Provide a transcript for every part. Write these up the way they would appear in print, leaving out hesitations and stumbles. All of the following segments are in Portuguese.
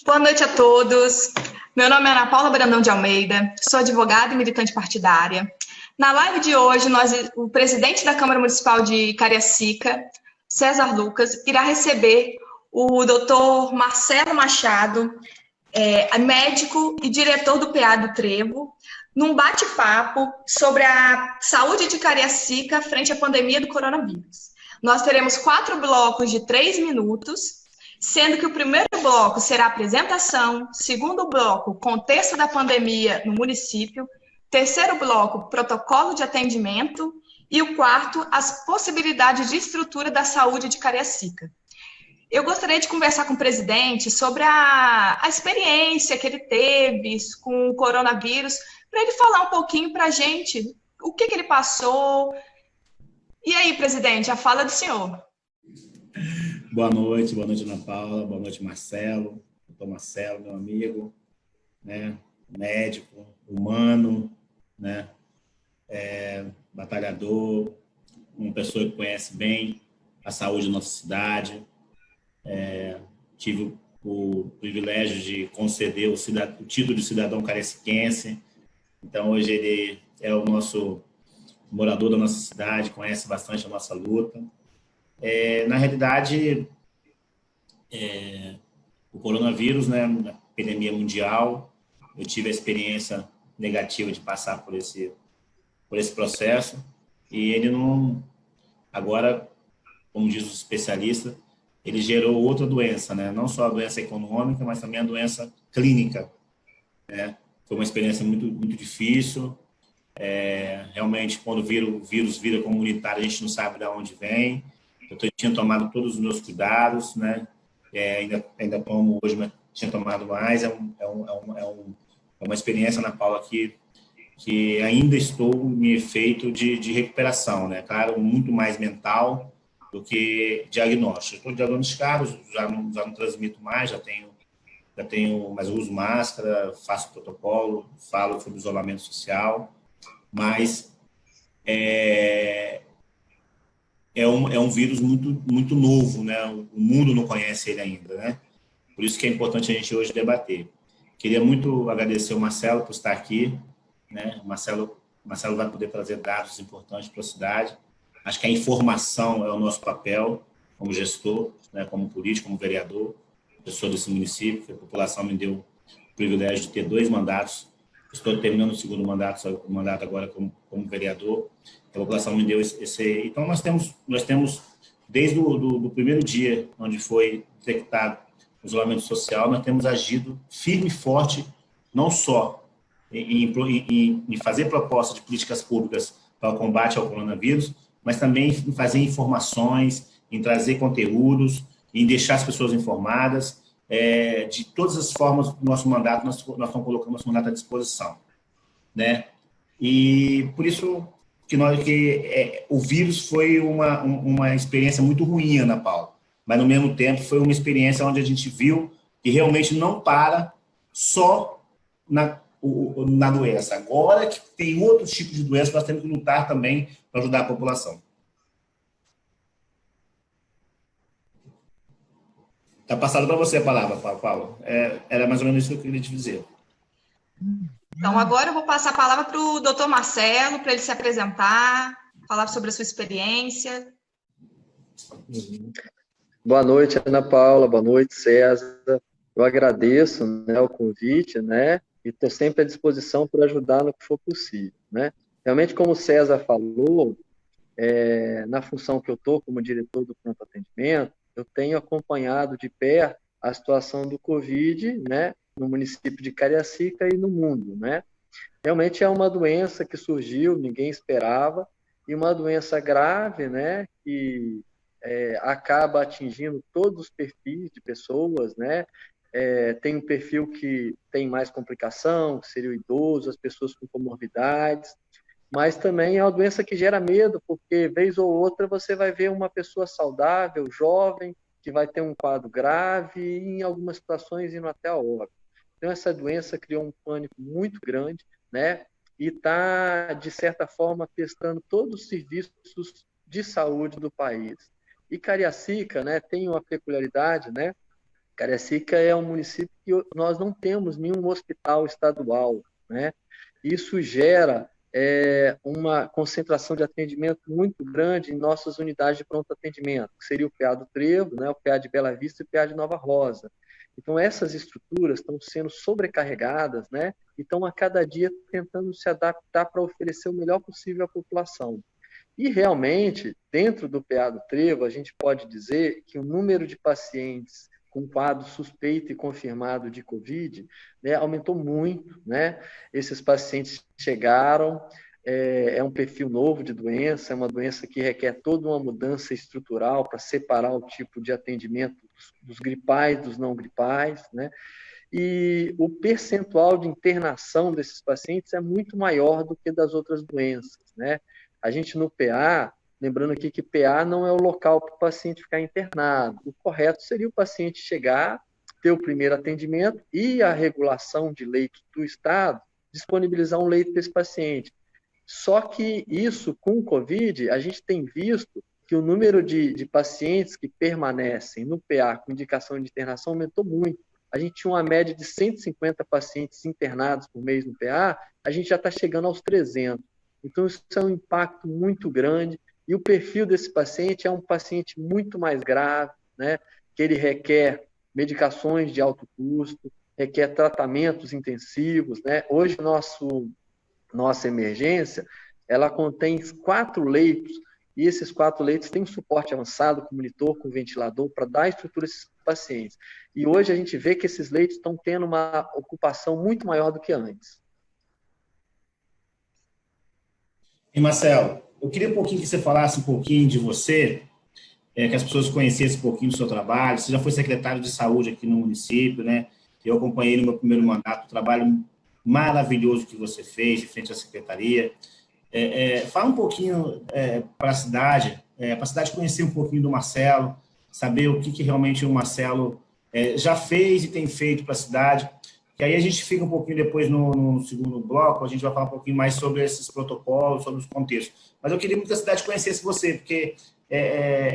Boa noite a todos. Meu nome é Ana Paula Brandão de Almeida, sou advogada e militante partidária. Na live de hoje, o presidente da Câmara Municipal de Cariacica, César Lucas, irá receber o doutor Marcelo Machado, médico e diretor do PA do Trevo, num bate-papo sobre a saúde de Cariacica frente à pandemia do coronavírus. Nós teremos 4 blocos de 3 minutos, sendo que o primeiro bloco será a apresentação, segundo bloco, contexto da pandemia no município, terceiro bloco, protocolo de atendimento, e o quarto, as possibilidades de estrutura da saúde de Cariacica. Eu gostaria de conversar com o presidente sobre a experiência que ele teve com o coronavírus, para ele falar um pouquinho para a gente o que ele passou. E aí, presidente, a fala do senhor. Boa noite, Ana Paula, boa noite, Marcelo, doutor Marcelo, meu amigo, né, médico, humano, né, batalhador, uma pessoa que conhece bem a saúde da nossa cidade. Tive o privilégio de conceder o título de cidadão cariaciquense, então hoje ele é o nosso morador da nossa cidade, conhece bastante a nossa luta. Na realidade, o coronavírus, né, a epidemia mundial, eu tive a experiência negativa de passar por esse processo, e ele não, agora, como diz os especialistas, ele gerou outra doença, né? Não só a doença econômica, mas também a doença clínica, né? Foi uma experiência muito, muito difícil. Realmente, quando o vírus vira comunitário, a gente não sabe de onde vem. Eu tinha tomado todos os meus cuidados, né? Ainda tomo hoje, mas tinha tomado mais. É uma experiência, Ana Paula, que ainda estou em efeito de recuperação, né? Claro, muito mais mental do que diagnóstico. Estou diagnosticado, já não transmito mais, já tenho, mas eu uso máscara, faço protocolo, falo sobre isolamento social, mas é um vírus muito, muito novo, né? O mundo não conhece ele ainda, né? Por isso que é importante a gente hoje debater. Queria muito agradecer o Marcelo por estar aqui, né? O Marcelo vai poder trazer dados importantes para a cidade. Acho que a informação é o nosso papel como gestor, né? Como político, como vereador, pessoa desse município, que a população me deu o privilégio de ter 2 mandatos. Estou terminando o segundo mandato agora como vereador. A população me deu esse. Então, nós temos desde o primeiro dia, onde foi detectado o isolamento social, nós temos agido firme e forte, não só em fazer propostas de políticas públicas para o combate ao coronavírus, mas também em fazer informações, em trazer conteúdos, em deixar as pessoas informadas. De todas as formas do nosso mandato, nós estamos colocando nosso mandato à disposição, né? E por isso que o vírus foi uma experiência muito ruim, Ana Paula, mas no mesmo tempo foi uma experiência onde a gente viu que realmente não para só na doença. Agora que tem outros tipos de doença, nós temos que lutar também para ajudar a população. Está passado para você a palavra, Paulo. Era mais ou menos isso que eu queria te dizer. Então, agora eu vou passar a palavra para o doutor Marcelo, para ele se apresentar, falar sobre a sua experiência. Boa noite, Ana Paula. Boa noite, César. Eu agradeço, né, o convite, né, e estou sempre à disposição para ajudar no que for possível, né. Realmente, como o César falou, na função que eu estou como diretor do pronto atendimento, eu tenho acompanhado de perto a situação do Covid, né, no município de Cariacica e no mundo, né. Realmente é uma doença que surgiu, ninguém esperava, e uma doença grave, né, que acaba atingindo todos os perfis de pessoas, né. Tem um perfil que tem mais complicação, que seria o idoso, as pessoas com comorbidades, mas também é uma doença que gera medo, porque vez ou outra você vai ver uma pessoa saudável, jovem, que vai ter um quadro grave e em algumas situações indo até a óbito. Então essa doença criou um pânico muito grande, né? E está, de certa forma, testando todos os serviços de saúde do país. E Cariacica, né, tem uma peculiaridade, né? Cariacica é um município que nós não temos nenhum hospital estadual, né? Isso gera uma concentração de atendimento muito grande em nossas unidades de pronto atendimento, que seria o PA do Trevo, né, o PA de Bela Vista e o PA de Nova Rosa. Então, essas estruturas estão sendo sobrecarregadas, né, e estão a cada dia tentando se adaptar para oferecer o melhor possível à população. E, realmente, dentro do PA do Trevo, a gente pode dizer que o número de pacientes com quadro suspeito e confirmado de Covid, né, aumentou muito, né? Esses pacientes chegaram, é um perfil novo de doença, é uma doença que requer toda uma mudança estrutural para separar o tipo de atendimento dos gripais dos não gripais, né? E o percentual de internação desses pacientes é muito maior do que das outras doenças, né? A gente no PA, lembrando aqui que PA não é o local para o paciente ficar internado. O correto seria o paciente chegar, ter o primeiro atendimento e a regulação de leitos do Estado disponibilizar um leito para esse paciente. Só que isso, com o Covid, a gente tem visto que o número de pacientes que permanecem no PA com indicação de internação aumentou muito. A gente tinha uma média de 150 pacientes internados por mês no PA, a gente já está chegando aos 300. Então, isso é um impacto muito grande. E o perfil desse paciente é um paciente muito mais grave, né? Que ele requer medicações de alto custo, requer tratamentos intensivos, né? Hoje, nossa emergência, ela contém 4 leitos, e esses 4 leitos têm um suporte avançado com monitor, com ventilador, para dar estrutura a esses pacientes. E hoje a gente vê que esses leitos estão tendo uma ocupação muito maior do que antes. E Marcelo, eu queria um pouquinho que você falasse um pouquinho de você, que as pessoas conhecessem um pouquinho do seu trabalho. Você já foi secretário de saúde aqui no município, né? Eu acompanhei no meu primeiro mandato o trabalho maravilhoso que você fez de frente à secretaria. Fala um pouquinho para a cidade conhecer um pouquinho do Marcelo, saber o que realmente o Marcelo já fez e tem feito para a cidade. Que aí a gente fica um pouquinho depois no segundo bloco, a gente vai falar um pouquinho mais sobre esses protocolos, sobre os contextos. Mas eu queria muito que a cidade conhecesse você, porque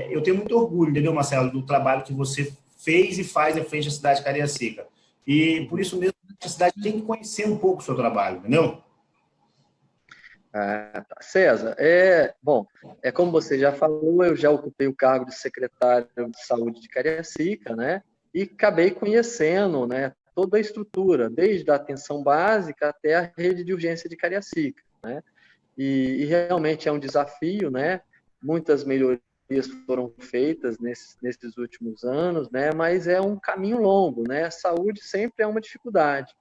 eu tenho muito orgulho, entendeu, Marcelo, do trabalho que você fez e faz à frente da cidade de Cariacica. E por isso mesmo a cidade tem que conhecer um pouco o seu trabalho, entendeu? César, como você já falou, eu já ocupei o cargo de secretário de saúde de Cariacica, né? E acabei conhecendo, né, toda a estrutura, desde a atenção básica até a rede de urgência de Cariacica, né? E realmente é um desafio, né? Muitas melhorias foram feitas nesses últimos anos, né? Mas é um caminho longo, né? A saúde sempre é uma dificuldade.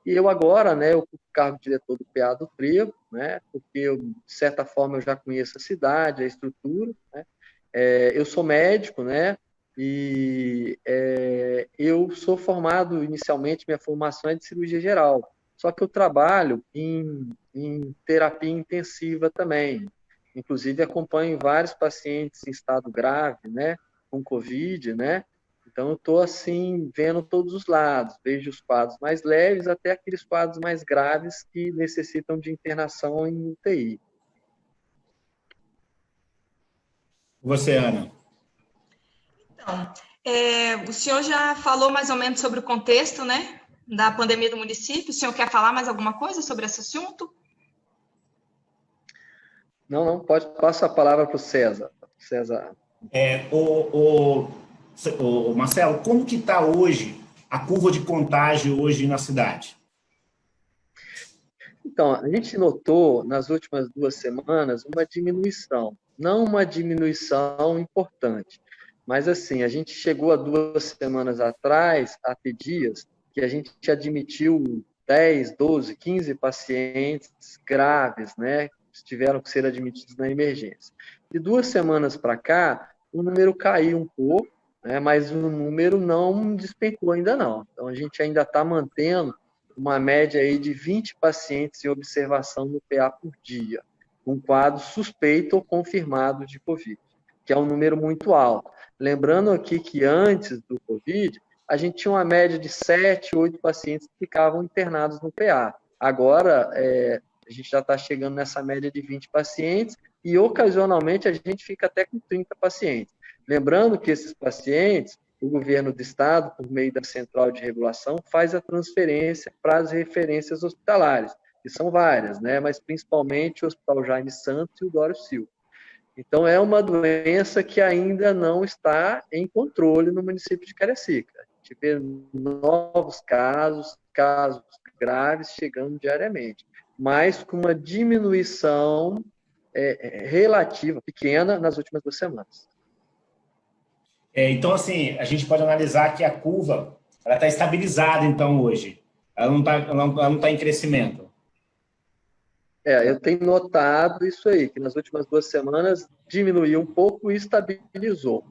E eu agora, né, eu ocupo o cargo de diretor do PA do Trevo, né? Porque, de certa forma, eu já conheço a cidade, a estrutura, né? Eu sou médico, né? E eu sou formado, inicialmente, minha formação é de cirurgia geral, só que eu trabalho em terapia intensiva também, inclusive acompanho vários pacientes em estado grave, né, com Covid, né, então eu estou assim, vendo todos os lados, desde os quadros mais leves até aqueles quadros mais graves que necessitam de internação em UTI. Você, Ana? Então, o senhor já falou mais ou menos sobre o contexto, né, da pandemia do município. O senhor quer falar mais alguma coisa sobre esse assunto? Não, passa a palavra para o César. Marcelo, como que está hoje a curva de contágio hoje na cidade? Então, a gente notou nas últimas 2 semanas uma diminuição, não uma diminuição importante, mas assim, a gente chegou há 2 semanas atrás a ter dias que a gente admitiu 10, 12, 15 pacientes graves, né, que tiveram que ser admitidos na emergência. De 2 semanas para cá, o número caiu um pouco, né, mas o número não despencou ainda não. Então, a gente ainda está mantendo uma média aí de 20 pacientes em observação no PA por dia, com quadro suspeito ou confirmado de Covid, que é um número muito alto. Lembrando aqui que antes do Covid, a gente tinha uma média de 7, 8 pacientes que ficavam internados no PA. Agora, a gente já está chegando nessa média de 20 pacientes e, ocasionalmente, a gente fica até com 30 pacientes. Lembrando que esses pacientes, o governo do estado, por meio da Central de Regulação, faz a transferência para as referências hospitalares, que são várias, né? Mas principalmente o Hospital Jaime Santos e o Dório Silva. Então, é uma doença que ainda não está em controle no município de Cariacica. A gente vê novos casos graves chegando diariamente, mas com uma diminuição relativa, pequena, nas últimas 2 semanas. Então, assim, a gente pode analisar que a curva está estabilizada, então, hoje. Ela não tá em crescimento. Eu tenho notado isso aí, que nas últimas 2 semanas diminuiu um pouco e estabilizou.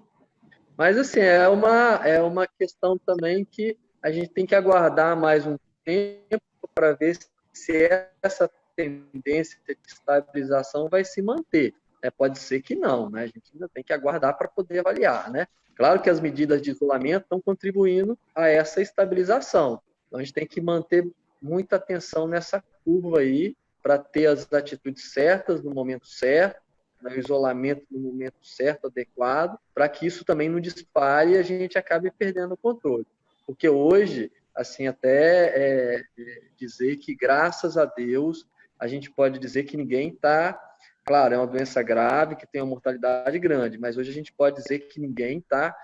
Mas, assim, é uma questão também que a gente tem que aguardar mais um tempo para ver se essa tendência de estabilização vai se manter. Pode ser que não, né? A gente ainda tem que aguardar para poder avaliar, né? Claro que as medidas de isolamento estão contribuindo a essa estabilização. Então, a gente tem que manter muita atenção nessa curva aí para ter as atitudes certas no momento certo, no isolamento no momento certo, adequado, para que isso também não dispare e a gente acabe perdendo o controle. Porque hoje, assim, até dizer que, graças a Deus, a gente pode dizer que ninguém está... Claro, é uma doença grave, que tem uma mortalidade grande, mas hoje a gente pode dizer que ninguém está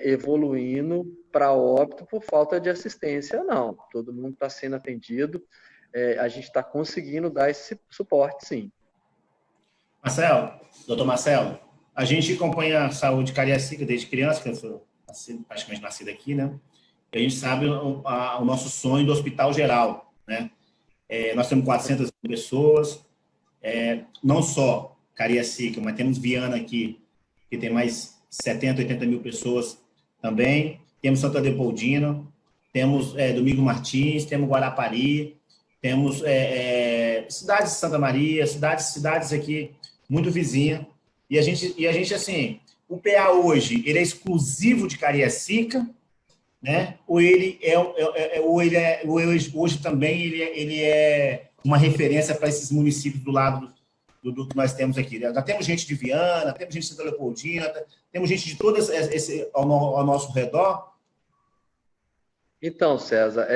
evoluindo para óbito por falta de assistência, não. Todo mundo está sendo atendido, a gente está conseguindo dar esse suporte, sim. Doutor Marcelo, a gente acompanha a saúde Cariacica desde criança, que eu sou praticamente nascido aqui, né? E a gente sabe o nosso sonho do hospital geral, né? Nós temos 400 pessoas, não só Cariacica, mas temos Viana aqui, que tem mais 70, 80 mil pessoas também. Temos Santa Leopoldina, temos Domingos Martins, temos Guarapari, temos cidades de Santa Maria, cidades aqui muito vizinhas. E a gente, assim, o PA hoje, ele é exclusivo de Cariacica, né? Ou ele hoje também ele é uma referência para esses municípios do lado do que nós temos aqui. Já temos gente de Viana, temos gente de Santa Leopoldina, temos gente de todas esse ao nosso redor. Então, César,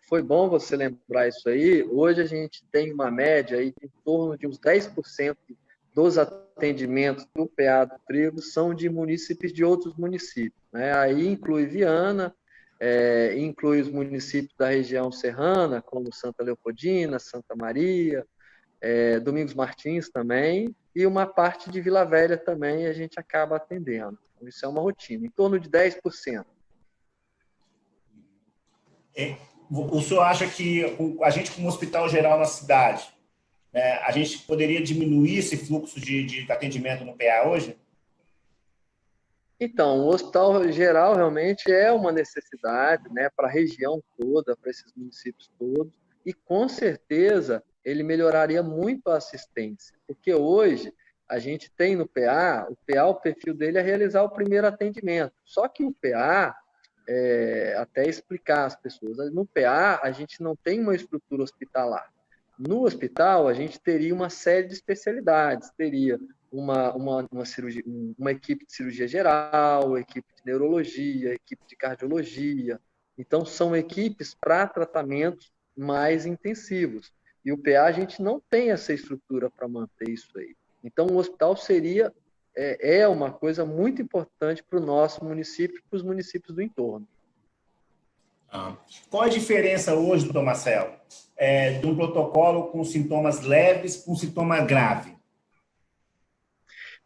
foi bom você lembrar isso aí. Hoje a gente tem uma média aí em torno de uns 10% dos atendimentos do PA do Trigo são de munícipes de outros municípios, né? Aí inclui Viana, inclui os municípios da região serrana, como Santa Leopoldina, Santa Maria, Domingos Martins também, e uma parte de Vila Velha também a gente acaba atendendo. Então, isso é uma rotina, em torno de 10%. O senhor acha que a gente, como hospital geral na cidade, né, a gente poderia diminuir esse fluxo de atendimento no PA hoje? Então, o hospital geral realmente é uma necessidade, né, para a região toda, para esses municípios todos, e com certeza ele melhoraria muito a assistência, porque hoje a gente tem no PA, o perfil dele é realizar o primeiro atendimento, só que o PA, até explicar às pessoas, no PA a gente não tem uma estrutura hospitalar. No hospital, a gente teria uma série de especialidades, teria uma equipe de cirurgia geral, equipe de neurologia, equipe de cardiologia. Então, são equipes para tratamentos mais intensivos. E o PA, a gente não tem essa estrutura para manter isso aí. Então, o hospital seria uma coisa muito importante para o nosso município e para os municípios do entorno. Qual a diferença hoje, doutor Marcelo, de um protocolo com sintomas leves com sintoma grave?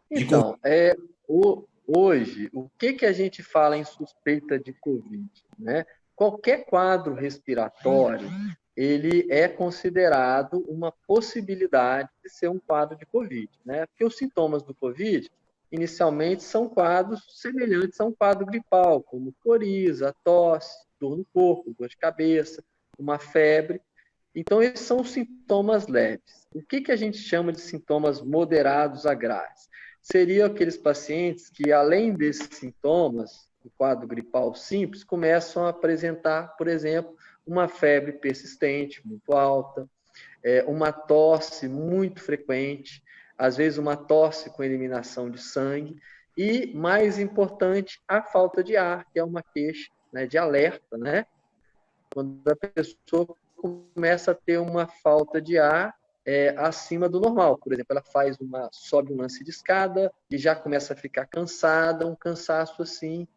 Então, hoje, o que a gente fala em suspeita de Covid, né? Qualquer quadro respiratório, ele é considerado uma possibilidade de ser um quadro de Covid, né? Porque os sintomas do Covid, inicialmente, são quadros semelhantes a um quadro gripal, como coriza, tosse, dor no corpo, dor de cabeça, uma febre. Então, esses são os sintomas leves. O que a gente chama de sintomas moderados a graves? Seriam aqueles pacientes que, além desses sintomas, do quadro gripal simples, começam a apresentar, por exemplo, uma febre persistente, muito alta, uma tosse muito frequente, às vezes uma tosse com eliminação de sangue, E, mais importante, a falta de ar, que é uma queixa, né, de alerta, né? Quando a pessoa começa a ter uma falta de ar acima do normal. Por exemplo, ela sobe um lance de escada e já começa a ficar cansada, um cansaço assim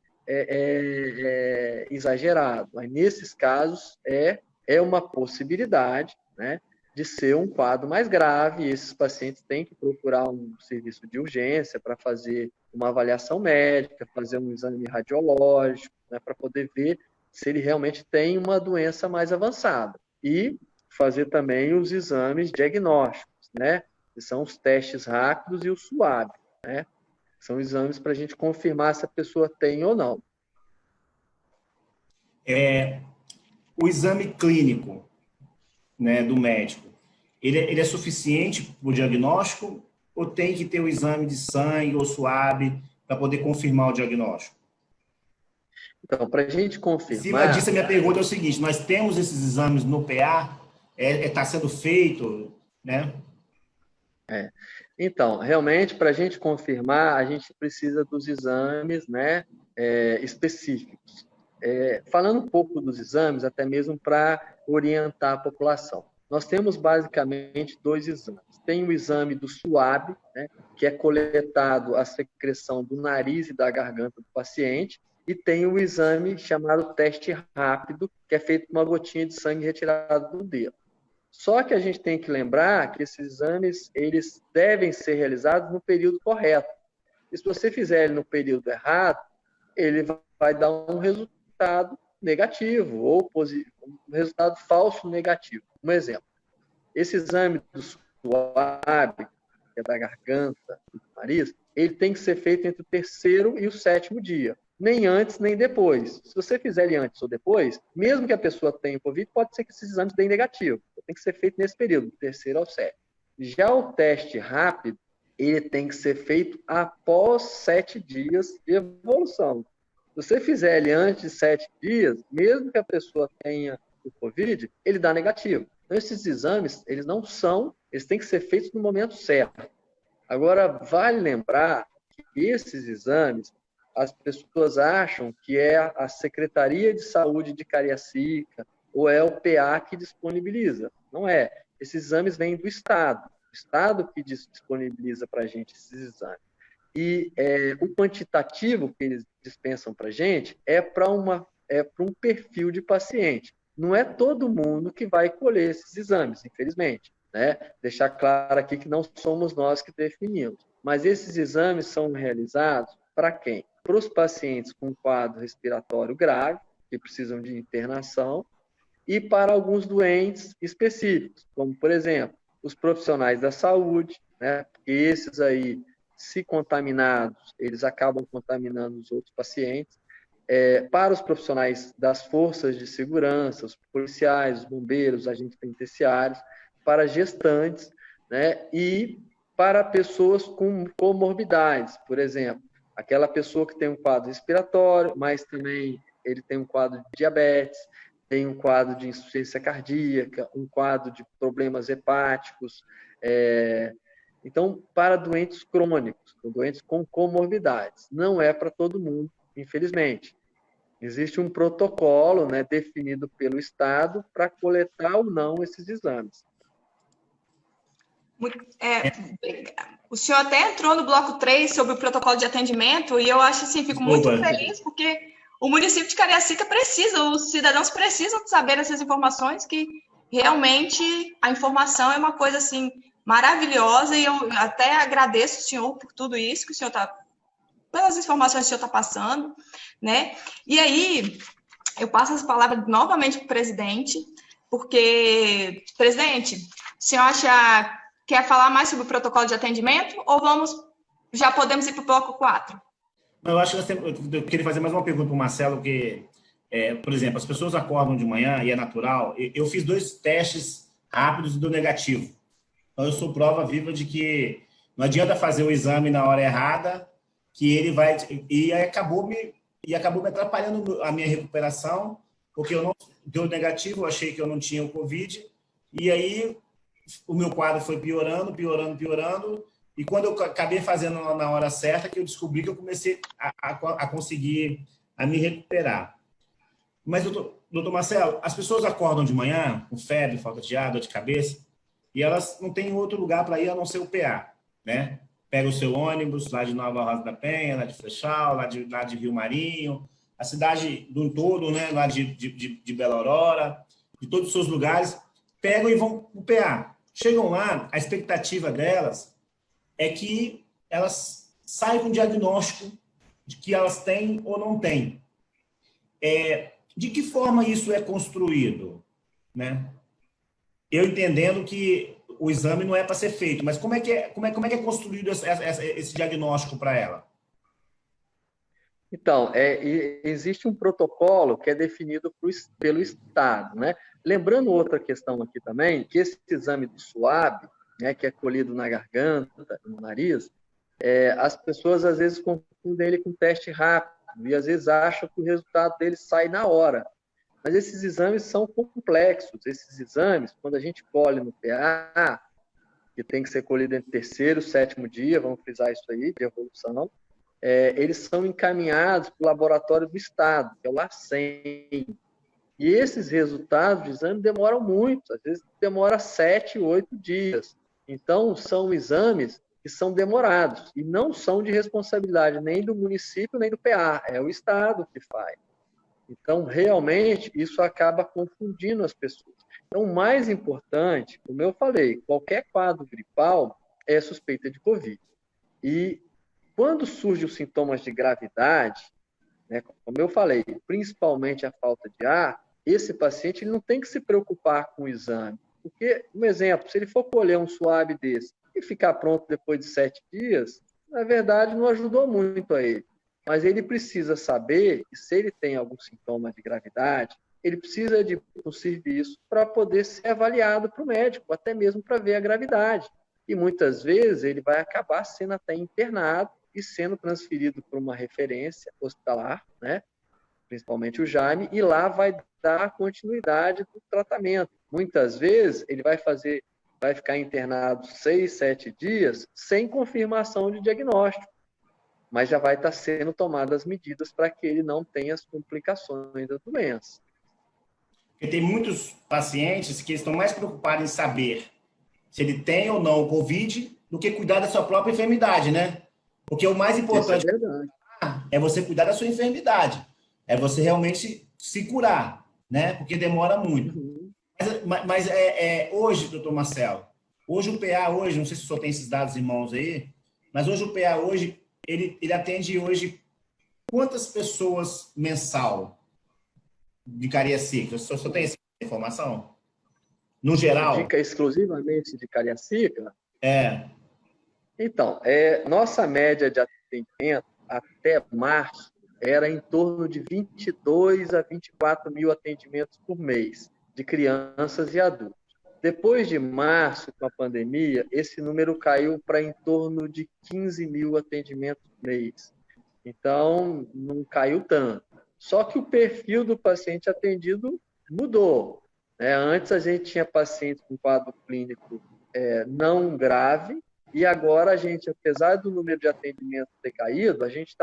exagerado. Mas nesses casos é uma possibilidade, né, de ser um quadro mais grave, e esses pacientes têm que procurar um serviço de urgência para fazer uma avaliação médica, fazer um exame radiológico, né, para poder ver se ele realmente tem uma doença mais avançada. E fazer também os exames diagnósticos, né, que são os testes rápidos e o SUAB, né? São exames para a gente confirmar se a pessoa tem ou não. O exame clínico, né, do médico, ele é suficiente para o diagnóstico ou tem que ter o exame de sangue ou SUAB para poder confirmar o diagnóstico? Então, para a gente confirmar... Em cima disso, a minha pergunta é o seguinte, nós temos esses exames no PA, está sendo feito, né? Então, realmente, para a gente confirmar, a gente precisa dos exames, né, específicos. Falando um pouco dos exames, até mesmo para orientar a população. Nós temos basicamente 2 exames. Tem o exame do SUAB, né, que é coletado a secreção do nariz e da garganta do paciente, e tem o exame chamado teste rápido, que é feito com uma gotinha de sangue retirada do dedo. Só que a gente tem que lembrar que esses exames eles devem ser realizados no período correto. E se você fizer ele no período errado, ele vai dar um resultado negativo ou um resultado falso negativo. Um exemplo, esse exame do SUAB, que é da garganta e do nariz, ele tem que ser feito entre o 3º e o 7º dia. Nem antes, nem depois. Se você fizer ele antes ou depois, mesmo que a pessoa tenha Covid, pode ser que esses exames deem negativo. Tem que ser feito nesse período, do 3º ao 7º. Já o teste rápido, ele tem que ser feito após 7 dias de evolução. Se você fizer ele antes de 7 dias, mesmo que a pessoa tenha o Covid, ele dá negativo. Então, esses exames, eles têm que ser feitos no momento certo. Agora, vale lembrar que esses exames, as pessoas acham que é a Secretaria de Saúde de Cariacica ou é o PA que disponibiliza. Não é. Esses exames vêm do Estado. O Estado que disponibiliza para a gente esses exames. E o quantitativo que eles dispensam para a gente é para um perfil de paciente. Não é todo mundo que vai colher esses exames, infelizmente, né? Deixar claro aqui que não somos nós que definimos. Mas esses exames são realizados para quem? Para os pacientes com quadro respiratório grave, que precisam de internação, e para alguns doentes específicos, como, por exemplo, os profissionais da saúde, né? Porque esses aí, se contaminados, eles acabam contaminando os outros pacientes. Para os profissionais das forças de segurança, os policiais, os bombeiros, os agentes penitenciários, para gestantes, né? E para pessoas com comorbidades, por exemplo, aquela pessoa que tem um quadro respiratório, mas também ele tem um quadro de diabetes, tem um quadro de insuficiência cardíaca, um quadro de problemas hepáticos. Então, para doentes crônicos, doentes com comorbidades. Não é para todo mundo, infelizmente. Existe um protocolo, né, definido pelo Estado para coletar ou não esses exames. O senhor até entrou no bloco 3 sobre o protocolo de atendimento e eu acho assim, fico muito feliz porque o município de Cariacica precisa, os cidadãos precisam saber essas informações, que realmente a informação é uma coisa assim maravilhosa, e eu até agradeço o senhor por tudo isso que o senhor está, pelas informações que o senhor está passando, né? E aí, eu passo essa palavra novamente para o presidente, porque, presidente, o senhor quer falar mais sobre o protocolo de atendimento ou já podemos ir para o bloco 4? Eu acho que eu queria fazer mais uma pergunta para o Marcelo, que, por exemplo, as pessoas acordam de manhã e é natural. Eu fiz 2 testes rápidos e do negativo. Então, eu sou prova viva de que não adianta fazer o exame na hora errada, que ele vai... E acabou me atrapalhando a minha recuperação, porque eu não deu negativo, eu achei que eu não tinha o Covid, e aí o meu quadro foi piorando, E quando eu acabei fazendo na hora certa, que eu descobri que eu comecei a conseguir a me recuperar. Mas, doutor Marcelo, as pessoas acordam de manhã com febre, falta de ar, dor de cabeça, e elas não têm outro lugar para ir a não ser o PA, né? Pega o seu ônibus lá de Nova Rosa da Penha, lá de Flechal, lá de Rio Marinho, a cidade do todo, né? Lá de Bela Aurora, de todos os seus lugares, pegam e vão para o PA. Chegam lá, a expectativa delas é que elas saiam com o diagnóstico de que elas têm ou não têm. De que forma isso é construído, né? Eu entendendo que o exame não é para ser feito, mas como é que é construído esse diagnóstico para ela? Então, existe um protocolo que é definido pelo Estado, né? Lembrando outra questão aqui também, que esse exame do SUAB, né, que é colhido na garganta, no nariz, as pessoas às vezes confundem ele com teste rápido e às vezes acham que o resultado dele sai na hora. Mas esses exames são complexos. Esses exames, quando a gente colhe no PA, que tem que ser colhido entre terceiro e sétimo dia, vamos frisar isso aí, de evolução, eles são encaminhados para o laboratório do Estado, que é o LACEN. E esses resultados de exame demoram muito, às vezes demora 7, 8 dias. Então, são exames que são demorados e não são de responsabilidade nem do município, nem do PA, é o Estado que faz. Então, realmente, isso acaba confundindo as pessoas. Então, o mais importante, como eu falei, qualquer quadro gripal é suspeita de Covid. E quando surgem os sintomas de gravidade, né, como eu falei, principalmente a falta de ar, esse paciente ele não tem que se preocupar com o exame. Porque, um exemplo, se ele for colher um SUAB desse e ficar pronto depois de 7 dias, na verdade, não ajudou muito a ele. Mas ele precisa saber que se ele tem algum sintoma de gravidade, ele precisa de um serviço para poder ser avaliado para o médico, até mesmo para ver a gravidade. E muitas vezes ele vai acabar sendo até internado e sendo transferido para uma referência hospitalar, né? Principalmente o Jaime, e lá vai dar continuidade do tratamento. Muitas vezes ele vai ficar internado 6, 7 dias sem confirmação de diagnóstico, mas já vai estar sendo tomadas medidas para que ele não tenha as complicações da doença. Porque tem muitos pacientes que estão mais preocupados em saber se ele tem ou não o Covid do que cuidar da sua própria enfermidade, né? Porque o mais importante é você cuidar da sua enfermidade, é você realmente se curar, né? Porque demora muito. Uhum. Mas hoje, doutor Marcelo, hoje o PA, não sei se o senhor tem esses dados em mãos aí, mas hoje o PA, ele atende hoje quantas pessoas mensal de Cariacica? O senhor tem essa informação? No geral? Indica exclusivamente de Cariacica? É. Então, nossa média de atendimento até março era em torno de 22 a 24 mil atendimentos por mês, de crianças e adultos. Depois de março, com a pandemia, esse número caiu para em torno de 15 mil atendimentos por mês. Então, não caiu tanto. Só que o perfil do paciente atendido mudou. Antes a gente tinha pacientes com quadro clínico não grave, e agora a gente, apesar do número de atendimento ter caído, a gente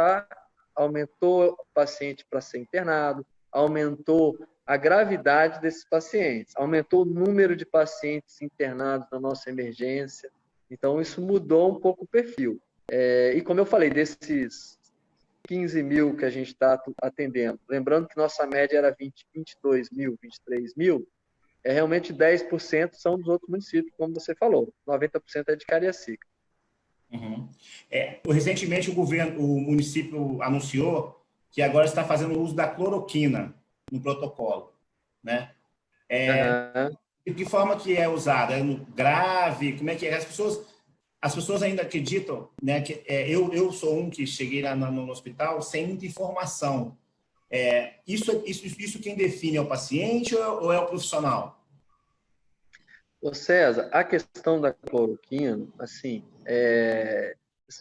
aumentou o paciente para ser internado, aumentou a gravidade desses pacientes, aumentou o número de pacientes internados na nossa emergência. Então, isso mudou um pouco o perfil. E como eu falei, desses 15 mil que a gente está atendendo, lembrando que nossa média era 22 mil, 23 mil, realmente 10% são dos outros municípios, como você falou, 90% é de Cariacica. Uhum. Recentemente o município anunciou que agora está fazendo uso da cloroquina no protocolo, né? De que forma que é usada? É no grave? Como é que é? As pessoas ainda acreditam, né? Que eu sou um que cheguei lá no hospital sem muita informação. Isso quem define é o paciente ou é o profissional? Ô César, a questão da cloroquina, assim,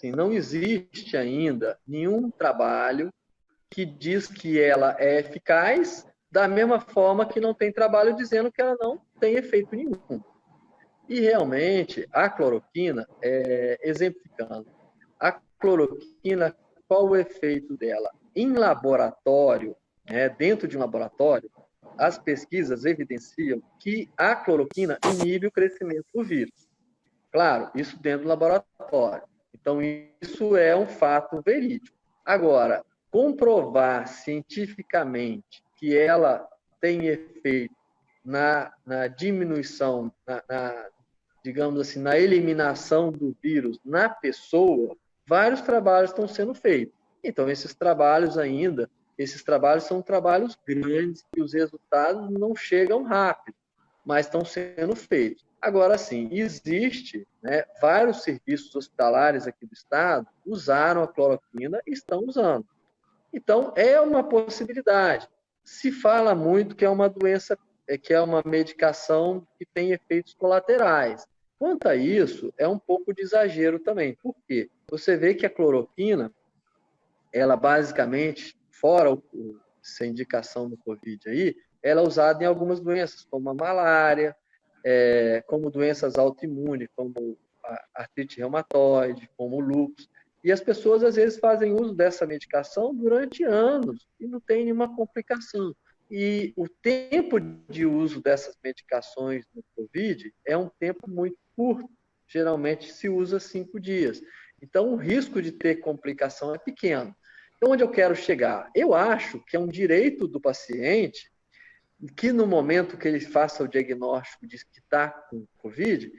não existe ainda nenhum trabalho que diz que ela é eficaz, da mesma forma que não tem trabalho dizendo que ela não tem efeito nenhum. E realmente, a cloroquina, exemplificando, a cloroquina, qual o efeito dela? Em laboratório, dentro de um laboratório, as pesquisas evidenciam que a cloroquina inibe o crescimento do vírus. Claro, isso dentro do laboratório. Então, isso é um fato verídico. Agora, comprovar cientificamente que ela tem efeito na diminuição, digamos assim, na eliminação do vírus na pessoa, vários trabalhos estão sendo feitos. Então, esses trabalhos são trabalhos grandes e os resultados não chegam rápido, mas estão sendo feitos. Agora, sim, existe, vários serviços hospitalares aqui do estado usaram a cloroquina e estão usando. Então, é uma possibilidade. Se fala muito que é uma doença, que é uma medicação que tem efeitos colaterais. Quanto a isso, é um pouco de exagero também. Por quê? Você vê que a cloroquina, ela basicamente, fora essa indicação do Covid aí, ela é usada em algumas doenças, como a malária, como doenças autoimunes, como a artrite reumatoide, como o lúpus. E as pessoas, às vezes, fazem uso dessa medicação durante anos e não tem nenhuma complicação. E o tempo de uso dessas medicações no Covid é um tempo muito curto. Geralmente se usa 5 dias. Então, o risco de ter complicação é pequeno. Então, onde eu quero chegar? Eu acho que é um direito do paciente que no momento que ele faça o diagnóstico de que está com Covid,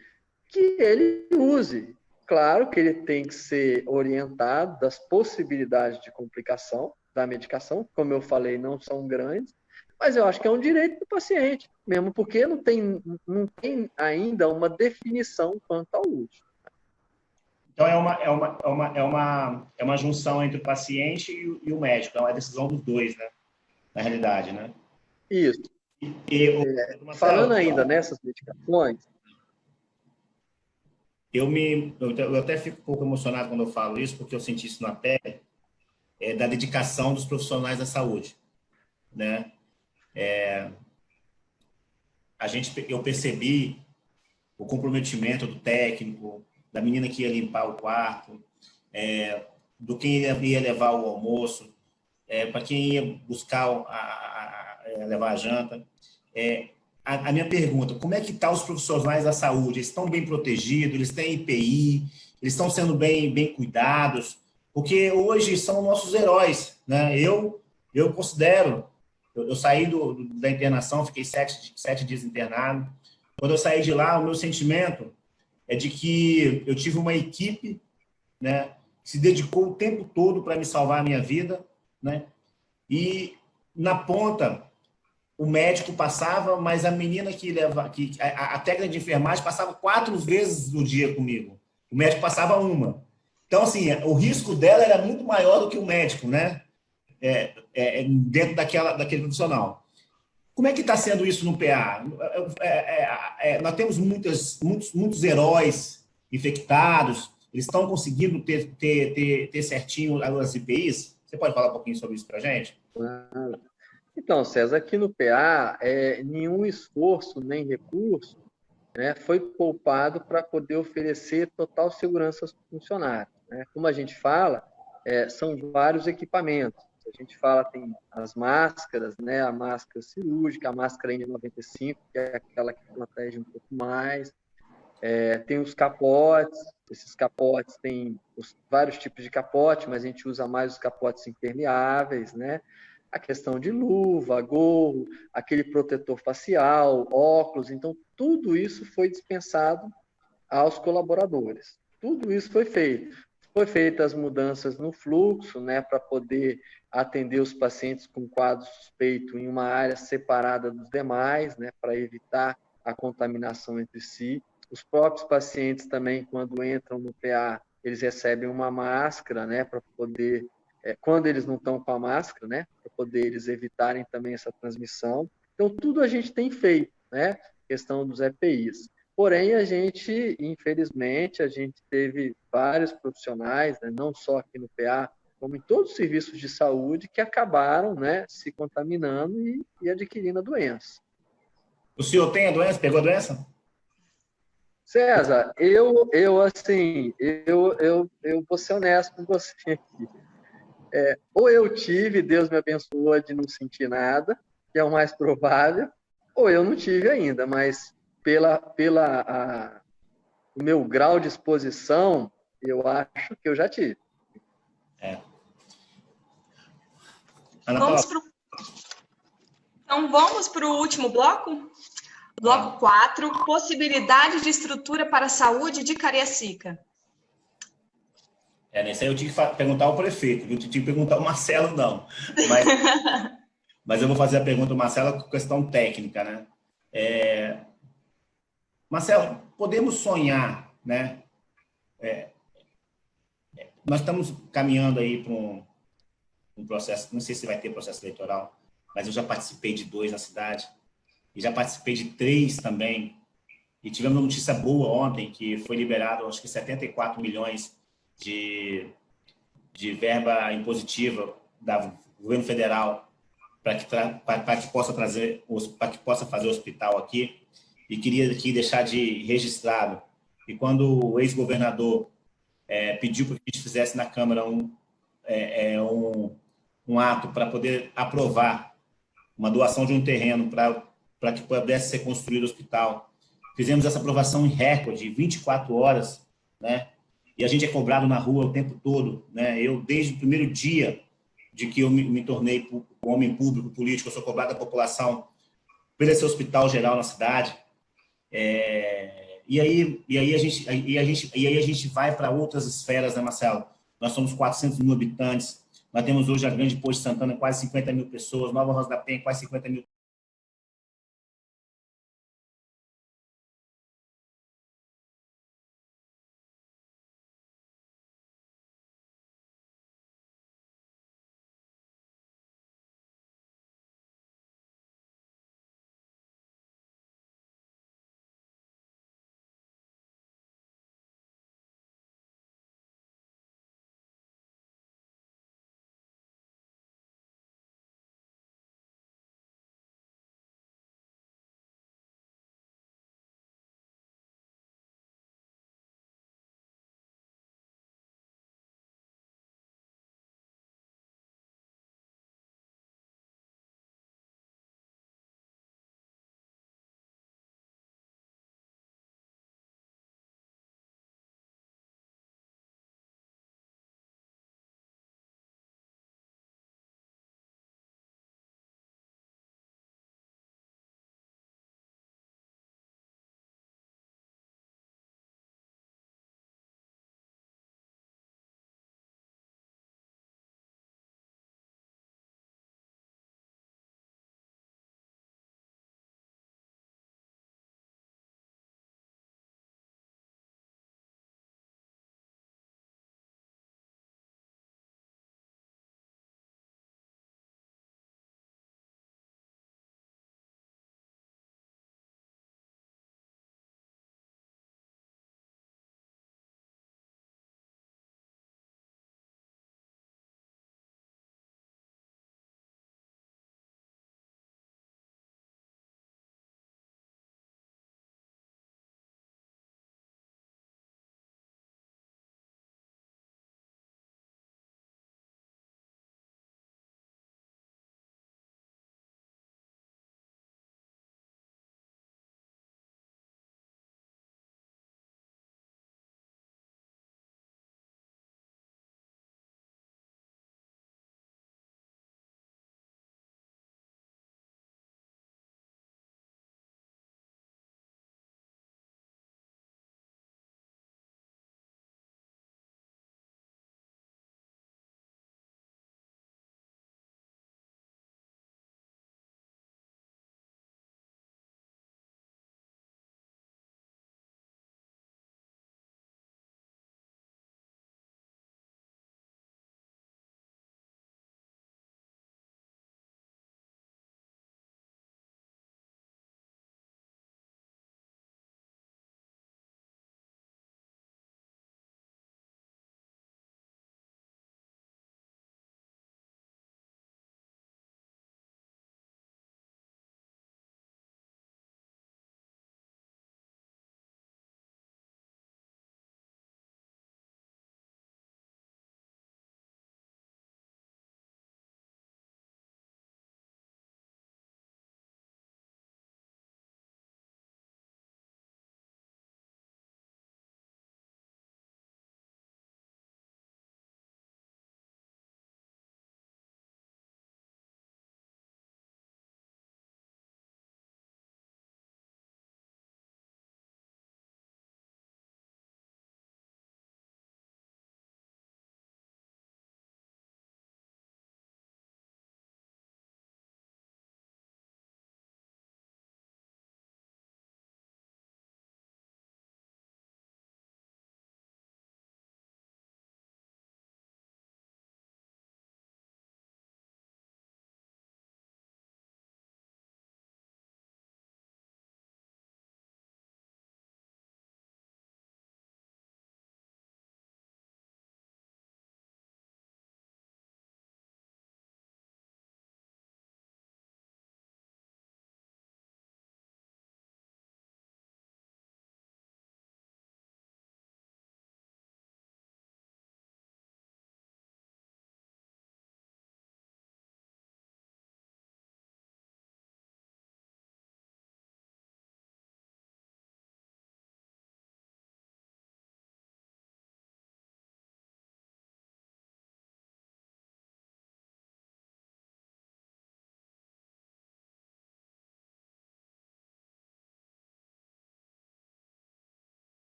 que ele use. Claro que ele tem que ser orientado das possibilidades de complicação da medicação, como eu falei, não são grandes, mas eu acho que é um direito do paciente, mesmo porque não tem ainda uma definição quanto ao uso. Então, é uma junção entre o paciente e o médico, é uma decisão dos dois, né? Na realidade, né? Isso. Marcelo, falando ainda nessas medicações, eu até fico um pouco emocionado quando eu falo isso, porque eu senti isso na pele, da dedicação dos profissionais da saúde, né? Eu percebi o comprometimento do técnico, da menina que ia limpar o quarto, do quem ia levar o almoço, para quem ia buscar levar a janta. A minha pergunta, como é que estão os profissionais da saúde? Eles estão bem protegidos? Eles têm IPI? Eles estão sendo bem cuidados? Porque hoje são nossos heróis, né? Eu considero, eu saí da internação, fiquei 7 dias internado. Quando eu saí de lá, o meu sentimento é de que eu tive uma equipe, né, que se dedicou o tempo todo para me salvar a minha vida, né? E na ponta o médico passava, mas a menina a técnica de enfermagem passava 4 vezes no dia comigo. O médico passava 1. Então, assim, o risco dela era muito maior do que o médico, né? Dentro daquele profissional. Como é que está sendo isso no PA? Nós temos muitos heróis infectados, eles estão conseguindo ter certinho as IPIs? Você pode falar um pouquinho sobre isso para a gente? Então, César, aqui no PA, nenhum esforço nem recurso, né, foi poupado para poder oferecer total segurança aos funcionários, né? Como a gente fala, são vários equipamentos. A gente fala, tem as máscaras, né, a máscara cirúrgica, a máscara N95, que é aquela que protege um pouco mais. Tem os capotes, esses capotes têm vários tipos de capote, mas a gente usa mais os capotes impermeáveis, né? A questão de luva, gorro, aquele protetor facial, óculos. Então, tudo isso foi dispensado aos colaboradores. Tudo isso foi feito. Foi feitas as mudanças no fluxo, né, para poder atender os pacientes com quadro suspeito em uma área separada dos demais, né, para evitar a contaminação entre si. Os próprios pacientes também, quando entram no PA, eles recebem uma máscara, né, para poder, quando eles não estão com a máscara, né, para poder eles evitarem também essa transmissão. Então, tudo a gente tem feito, né, questão dos EPIs. Porém, infelizmente, a gente teve vários profissionais, né, não só aqui no PA, como em todos os serviços de saúde, que acabaram, né, se contaminando e adquirindo a doença. O senhor tem a doença? Pegou a doença? César, assim, eu vou ser honesto com você aqui. Ou eu tive, Deus me abençoou de não sentir nada, que é o mais provável, ou eu não tive ainda, mas o meu grau de exposição, eu acho que eu já tive. Ana Paula. Então, vamos para o último bloco? Bloco 4, possibilidade de estrutura para a saúde de Cariacica. Nesse aí eu tinha que perguntar ao prefeito, eu tinha que perguntar ao Marcelo, não. Mas eu vou fazer a pergunta ao Marcelo com questão técnica, né? Marcelo, podemos sonhar, né? Nós estamos caminhando aí para um processo, não sei se vai ter processo eleitoral, mas eu já participei de 2 na cidade, e já participei de 3 também, e tivemos uma notícia boa ontem, que foi liberado, acho que 74 milhões de verba impositiva do governo federal para que possa fazer o hospital aqui. E queria aqui deixar de registrado que quando o ex-governador pediu para que a gente fizesse na Câmara um ato para poder aprovar uma doação de um terreno para que pudesse ser construído o hospital, fizemos essa aprovação em recorde, 24 horas, né? E a gente é cobrado na rua o tempo todo, né? Eu, desde o primeiro dia de que eu me tornei homem público, político, eu sou cobrado da população pelo esse hospital geral na cidade. E aí a gente vai para outras esferas, né, Marcelo? Nós somos 400 mil habitantes, nós temos hoje a Grande Posto de Santana, quase 50 mil pessoas, Nova Rosa da Penha, quase 50 mil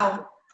Tchau.